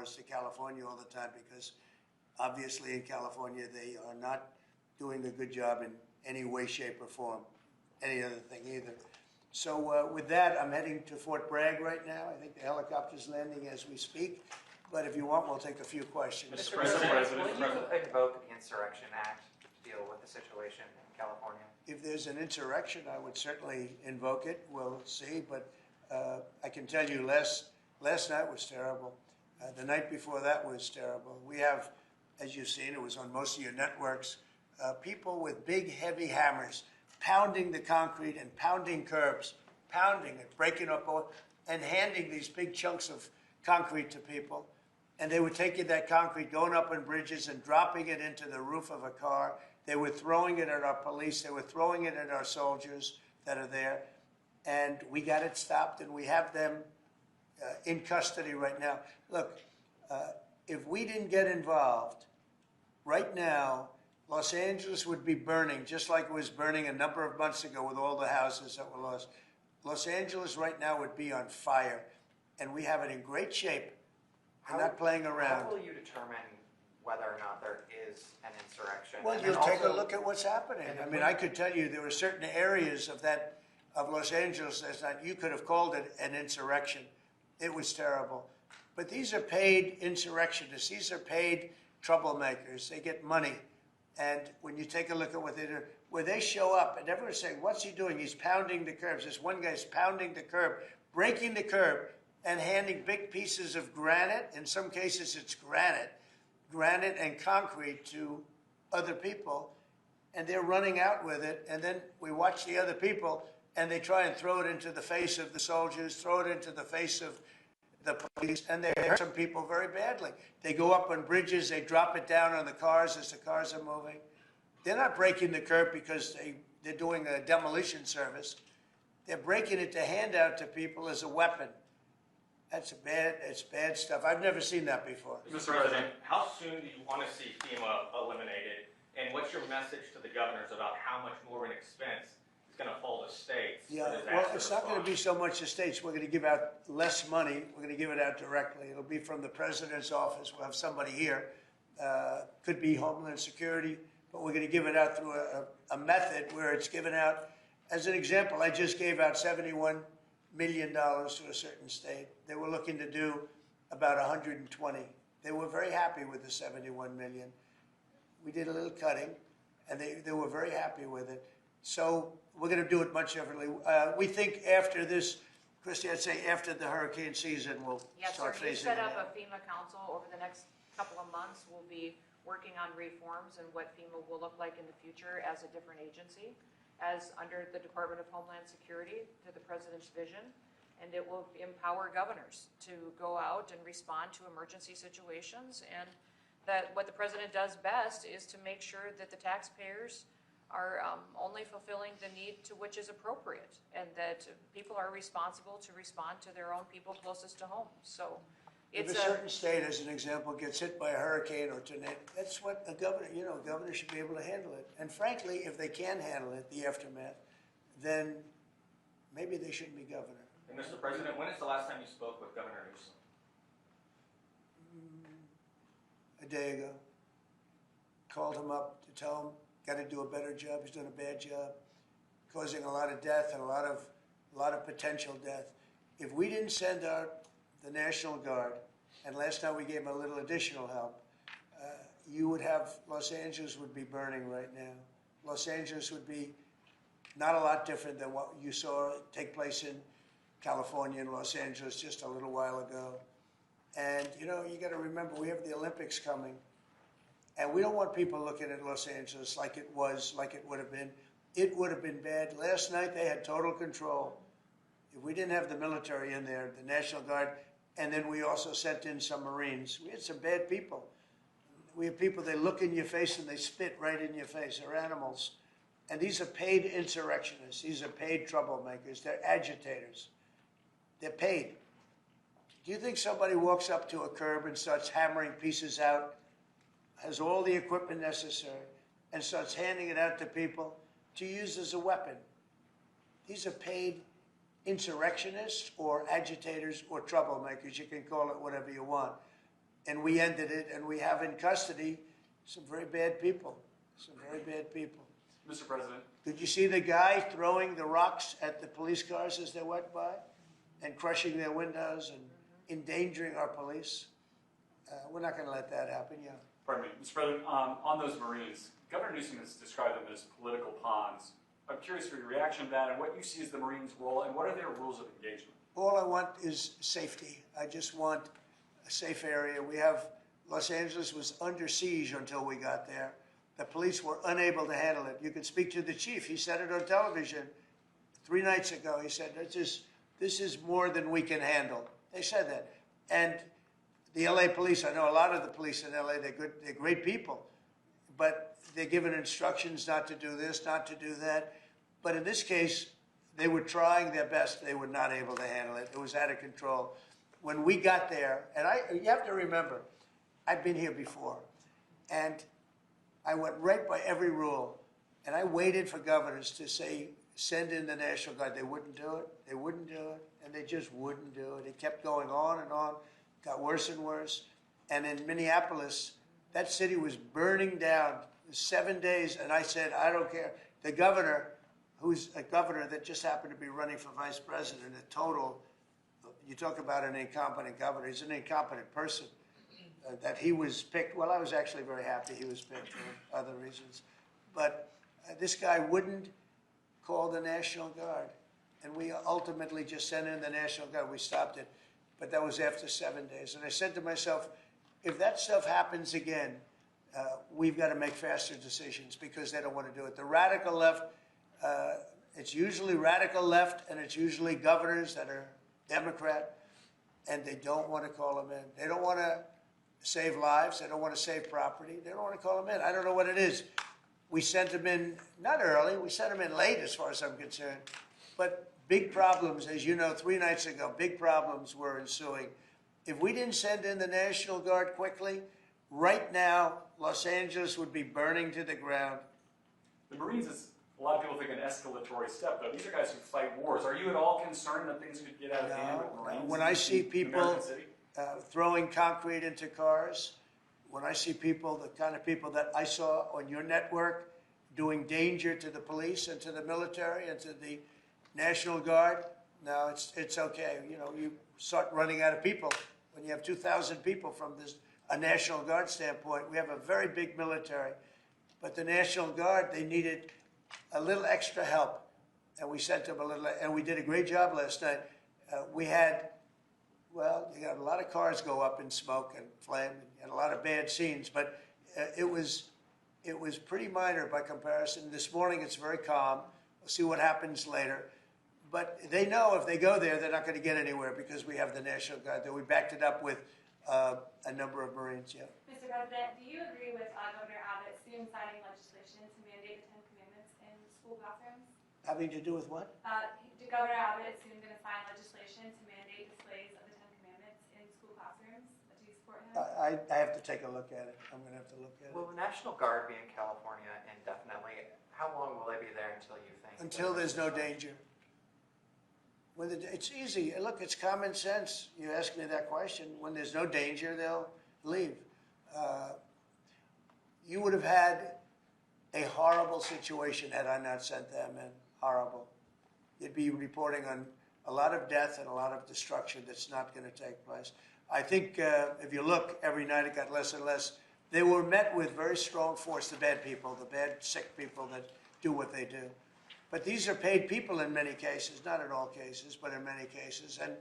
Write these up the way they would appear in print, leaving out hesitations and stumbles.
powers to California all the time, because obviously in California they are not doing a good job in any way, shape, or form, any other thing either. So with that, I'm heading to Fort Bragg right now. I think the helicopter's landing as we speak. But if you want, we'll take a few questions. Mr. President, will you invoke the Insurrection Act to deal with the situation in California? If there's an insurrection, I would certainly invoke it. We'll see. But I can tell you, last night was terrible. The night before that was terrible. We have, as you've seen, it was on most of your networks, people with big, heavy hammers pounding the concrete and pounding curbs, pounding it, breaking up, and handing these big chunks of concrete to people. And they were taking that concrete, going up on bridges and dropping it into the roof of a car. They were throwing it at our police. They were throwing it at our soldiers that are there. And we got it stopped, and we have them in custody right now. Look, if we didn't get involved, right now, Los Angeles would be burning, just like it was burning a number of months ago with all the houses that were lost. Los Angeles right now would be on fire, and we have it in great shape. We're not playing around. How will you determine whether or not there is an insurrection? Well, you'll take a look at what's happening. I mean, I could tell you there were certain areas of Los Angeles that you could have called it an insurrection. It was terrible. But these are paid insurrectionists. These are paid troublemakers. They get money. And when you take a look at what they do, where they show up, and everyone's saying, what's he doing? He's pounding the curbs. This one guy's pounding the curb, breaking the curb, and handing big pieces of granite. In some cases, it's granite and concrete to other people. And they're running out with it. And then we watch the other people, and they try and throw it into the face of the soldiers, throw it into the face of the police, and they hurt some people very badly. They go up on bridges, they drop it down on the cars as the cars are moving. They're not breaking the curb because they're doing a demolition service. They're breaking it to hand out to people as a weapon. It's bad stuff. I've never seen that before. Mr. President, how soon do you want to see FEMA eliminated? And what's your message to the governors about how much more of an expense is going to fall to states? Yeah, well, it's not going to be so much to states. We're going to give out less money. We're going to give it out directly. It'll be from the president's office. We'll have somebody here. Could be Homeland Security, but we're going to give it out through a method where it's given out. As an example, I just gave out $71 million to a certain state. They were looking to do about 120. They were very happy with the 71 million. We did a little cutting, and they were very happy with it. So we're going to do it much differently. We think after this, Kristi, I'd say after the hurricane season, we'll start phasing it in. Yes, sir. You set up a FEMA council over the next couple of months. We'll be working on reforms and what FEMA will look like in the future as a different agency, as under the Department of Homeland Security to the President's vision. And it will empower governors to go out and respond to emergency situations. And that what the President does best is to make sure that the taxpayers are only fulfilling the need to which is appropriate, and that people are responsible to respond to their own people closest to home. So it's if a certain state, as an example, gets hit by a hurricane or tornado, that's what a governor, a governor should be able to handle it. And frankly, if they can handle it, the aftermath, then maybe they shouldn't be governor. And Mr. President, when is the last time you spoke with Governor Newsom? A day ago. Called him up to tell him, got to do a better job. He's doing a bad job, causing a lot of death and a lot of potential death. If we didn't send out the National Guard, and last time we gave him a little additional help, you would have, Los Angeles would be burning right now. Los Angeles would be not a lot different than what you saw take place in California and Los Angeles just a little while ago. And, you got to remember, we have the Olympics coming. And we don't want people looking at Los Angeles like it would have been. It would have been bad. Last night, they had total control. If we didn't have the military in there, the National Guard, and then we also sent in some Marines, we had some bad people. We have people, they look in your face and they spit right in your face. They're animals. And these are paid insurrectionists. These are paid troublemakers. They're agitators. They're paid. Do you think somebody walks up to a curb and starts hammering pieces out, has all the equipment necessary, and starts handing it out to people to use as a weapon? These are paid insurrectionists or agitators or troublemakers. You can call it whatever you want. and we ended it, and we have in custody some very bad people, Mr. President. Did you see the guy throwing the rocks at the police cars as they went by and crushing their windows and endangering our police? We're not going to let that happen, yeah. Pardon me, Mr. President, on those Marines, Governor Newsom has described them as political pawns. I'm curious for your reaction to that and what you see as the Marines' role and what are their rules of engagement? All I want is safety. I just want a safe area. Los Angeles was under siege until we got there. The police were unable to handle it. You could speak to the chief. He said it on television 3 nights ago. He said, this is more than we can handle. They said that. And the LA police, I know a lot of the police in LA, they're great people, but they're given instructions not to do this, not to do that. But in this case, they were trying their best. They were not able to handle it. It was out of control. When we got there, and you have to remember, I've been here before, and I went right by every rule, and I waited for governors to say, send in the National Guard. They wouldn't do it. They wouldn't do it, and they just wouldn't do it. It kept going on and on, got worse and worse. And in Minneapolis, that city was burning down 7 days, and I said, I don't care. The governor, who's a governor that just happened to be running for vice president, a total, you talk about an incompetent governor, he's an incompetent person. That he was picked, well, I was actually very happy he was picked for other reasons. But this guy wouldn't call the National Guard. And we ultimately just sent in the National Guard. We stopped it. But that was after 7 days. And I said to myself, if that stuff happens again, we've got to make faster decisions because they don't want to do it. The radical left, it's usually radical left, and it's usually governors that are Democrat, and they don't want to call them in. They don't want to save lives. They don't want to save property. They don't want to call them in. I don't know what it is. We sent them in, not early, we sent them in late as far as I'm concerned. But big problems, as you know, 3 nights ago, big problems were ensuing. If we didn't send in the National Guard quickly, right now, Los Angeles would be burning to the ground. The Marines is, a lot of people think, an escalatory step, though. These are guys who fight wars. Are you at all concerned that things could get out of hand with Marines? When I see people throwing concrete into cars, when I see people, the kind of people that I saw on your network doing danger to the police and to the military and to the National Guard, no, it's okay. You know, you start running out of people when you have 2,000 people from a National Guard standpoint. We have a very big military, but the National Guard, they needed a little extra help, and we sent them a little, and we did a great job last night. We had, well, you got a lot of cars go up in smoke and flame, and a lot of bad scenes, but it was pretty minor by comparison. This morning it's very calm. We'll see what happens later. But they know if they go there, they're not going to get anywhere because we have the National Guard there. We backed it up with a number of Marines, yeah. Mr. President, do you agree with Governor Abbott soon signing legislation to mandate the 10 Commandments in school classrooms? Having to do with what? Governor Abbott is soon going to sign legislation to mandate displays of the 10 Commandments in school classrooms. Do you support him? I have to take a look at it. I'm going to have to look at it. Will the National Guard be in California indefinitely? How long will they be there until you think? Until there's no danger. It's easy. Look, it's common sense. You ask me that question. When there's no danger, they'll leave. You would have had a horrible situation had I not sent them in. Horrible. You'd be reporting on a lot of death and a lot of destruction that's not going to take place. I think if you look, every night it got less and less. They were met with very strong force, the bad people, the bad, sick people that do what they do. But these are paid people in many cases, not in all cases, but in many cases. And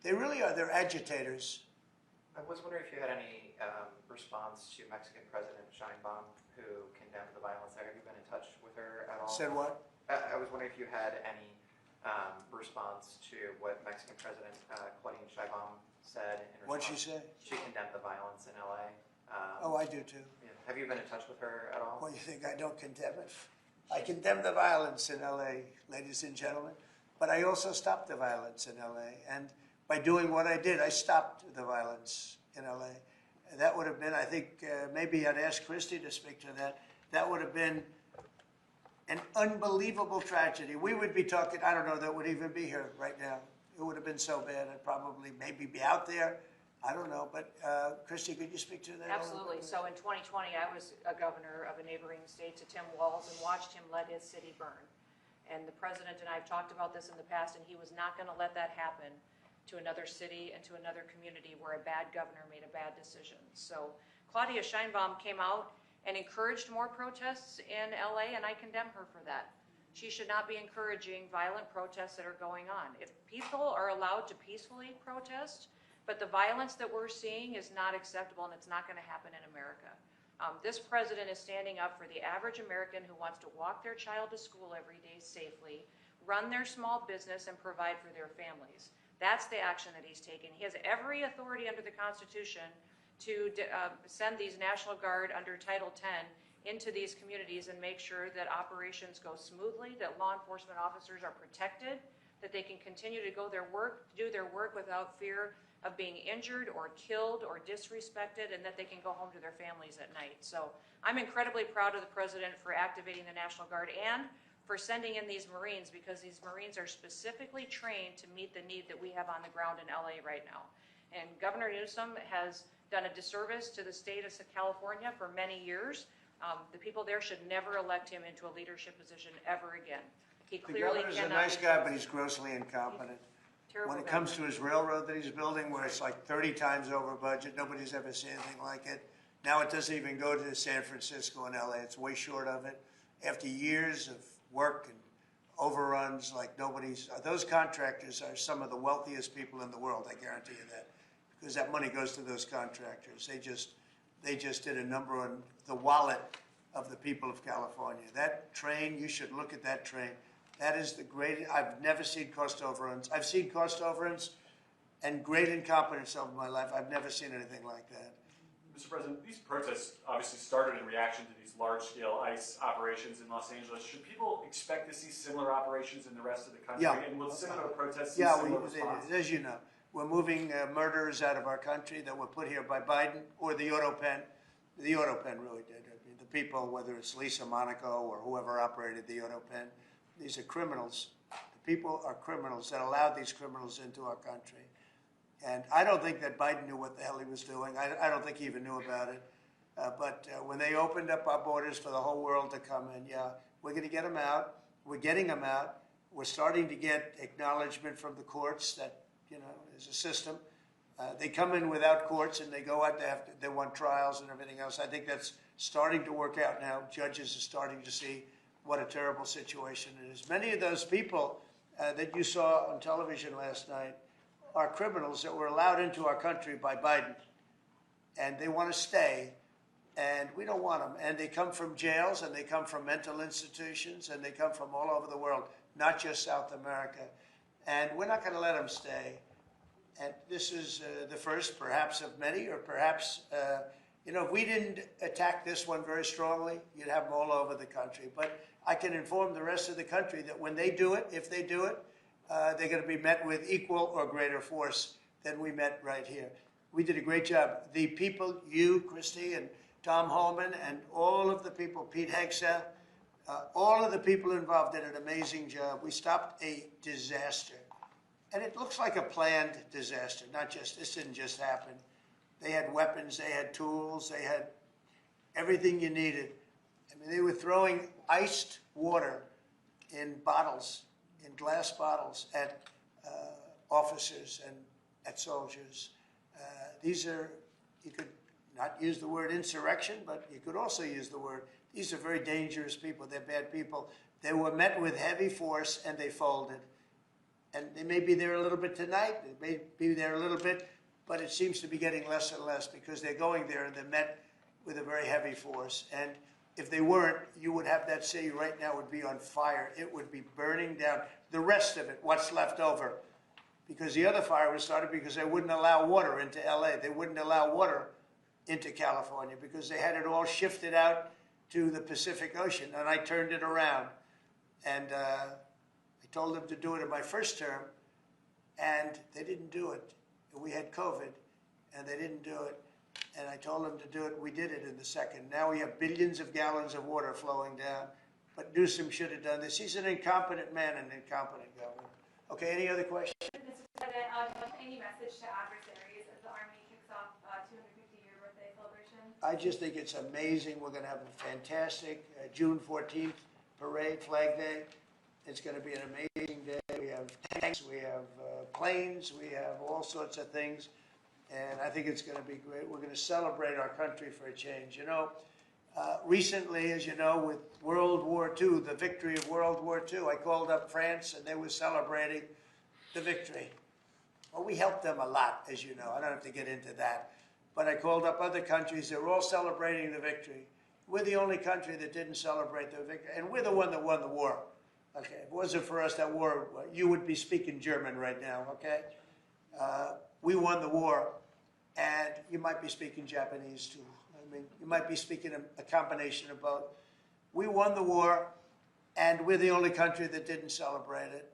they really are, they're agitators. I was wondering if you had any response to Mexican President Sheinbaum, who condemned the violence there. Have you been in touch with her at all? Said what? I was wondering if you had any response to what Mexican President Claudia Sheinbaum said in response. What'd she say? She condemned the violence in LA. Oh, I do too. Yeah. Have you been in touch with her at all? Well, you think I don't condemn it? I condemn the violence in LA, ladies and gentlemen, but I also stopped the violence in LA. And by doing what I did, I stopped the violence in LA. And that would have been, I think, maybe I'd ask Kristi to speak to that. That would have been an unbelievable tragedy. We would be talking, I don't know that would even be here right now. It would have been so bad. I'd probably maybe be out there I don't know, but Kristi, could you speak to that? Absolutely. So in 2020, I was a governor of a neighboring state to Tim Walz and watched him let his city burn. And the president and I have talked about this in the past, and he was not going to let that happen to another city and to another community where a bad governor made a bad decision. So Claudia Sheinbaum came out and encouraged more protests in LA, and I condemn her for that. She should not be encouraging violent protests that are going on. If people are allowed to peacefully protest, but the violence that we're seeing is not acceptable, and it's not going to happen in America. This president is standing up for the average American who wants to walk their child to school every day safely, run their small business, and provide for their families. That's the action that he's taking. He has every authority under the Constitution to send these National Guard under Title X into these communities and make sure that operations go smoothly, that law enforcement officers are protected, that they can continue to do their work without fear of being injured or killed or disrespected, and that they can go home to their families at night. So I'm incredibly proud of the president for activating the National Guard and for sending in these Marines, because these Marines are specifically trained to meet the need that we have on the ground in LA right now. And Governor Newsom has done a disservice to the state of California for many years. The people there should never elect him into a leadership position ever again. He The clearly governor's a cannot nice guy, but he's grossly incompetent. Terrible When it governor. comes to his railroad that he's building, where it's like 30 times over budget, nobody's ever seen anything like it. Now it doesn't even go to San Francisco and LA. It's way short of it. After years of work and overruns like nobody's, those contractors are some of the wealthiest people in the world, I guarantee you that, because that money goes to those contractors. They just did a number on the wallet of the people of California. That train, you should look at that train. That is the greatest. I've never seen cost overruns. I've seen cost overruns and great incompetence over my life. I've never seen anything like that. Mr. President, these protests obviously started in reaction to these large-scale ICE operations in Los Angeles. Should people expect to see similar operations in the rest of the country? Yeah. And will similar protests see Yeah, similar response? as you know, we're moving murderers out of our country that were put here by Biden or the auto pen. The auto pen really did. I mean, the people, whether it's Lisa Monaco or whoever operated the auto pen, these are criminals. The people are criminals that allowed these criminals into our country. And I don't think that Biden knew what the hell he was doing. I don't think he even knew about it. But when they opened up our borders for the whole world to come in, yeah, we're going to get them out. We're getting them out. We're starting to get acknowledgement from the courts that, there's a system. They come in without courts and they go out, they want trials and everything else. I think that's starting to work out now. Judges are starting to see what a terrible situation it is. Many of those people that you saw on television last night are criminals that were allowed into our country by Biden. And they want to stay, and we don't want them. And they come from jails, and they come from mental institutions, and they come from all over the world, not just South America. And we're not going to let them stay. And this is the first, perhaps, of many, or perhaps, if we didn't attack this one very strongly, you'd have them all over the country. But I can inform the rest of the country that when they do it, if they do it, they're going to be met with equal or greater force than we met right here. We did a great job. The people, you, Kristi, and Tom Holman, and all of the people, Pete Hegseth, all of the people involved did an amazing job. We stopped a disaster. And it looks like a planned disaster, this didn't just happen. They had weapons, they had tools, they had everything you needed. I mean, they were throwing iced water in bottles, in glass bottles, at officers and at soldiers. These are, you could not use the word insurrection, but you could also use the word, these are very dangerous people, they're bad people. They were met with heavy force and they folded. And they may be there a little bit tonight, they may be there a little bit, but it seems to be getting less and less because they're going there and they're met with a very heavy force. And if they weren't, you would have that city right now would be on fire. It would be burning down. The rest of it, what's left over, because the other fire was started because they wouldn't allow water into LA. They wouldn't allow water into California because they had it all shifted out to the Pacific Ocean. And I turned it around. And I told them to do it in my first term, and they didn't do it. We had COVID, and they didn't do it. And I told them to do it. We did it in the second. Now we have billions of gallons of water flowing down. But Newsom should have done this. He's an incompetent man, an incompetent governor. Okay, any other questions? Mr. President, any message to adversaries as the Army I just think it's amazing. We're going to have a fantastic June 14th parade, Flag Day. It's going to be an amazing day. We have tanks, we have planes, we have all sorts of things. And I think it's going to be great. We're going to celebrate our country for a change. You know, recently, as you know, with World War II, the victory of World War II, I called up France and they were celebrating the victory. Well, we helped them a lot, as you know. I don't have to get into that. But I called up other countries. They were all celebrating the victory. We're the only country that didn't celebrate the victory. And we're the one that won the war. Okay, if it wasn't for us, that war, you would be speaking German right now, okay? We won the war, and you might be speaking Japanese too. I mean, you might be speaking a combination of both. We won the war, and we're the only country that didn't celebrate it.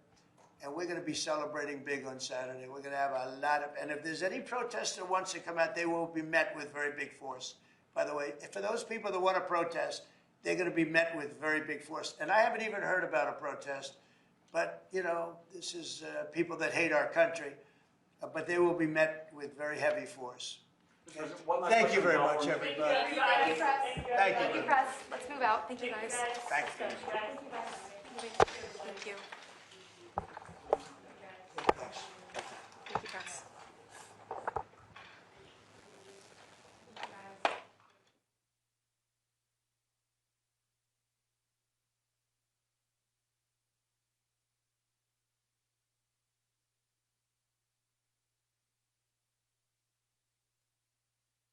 And we're going to be celebrating big on Saturday. We're going to have a lot of, and if there's any protester that wants to come out, they will be met with very big force. By the way, for those people that want to protest, they're going to be met with very big force. And I haven't even heard about a protest, but, you know, this is people that hate our country, but they will be met with very heavy force. Thank you very much, everybody. Thank you, press. Thank you. Thank you, press. Let's move out. Thank you, guys. Thank you. Thank you, guys.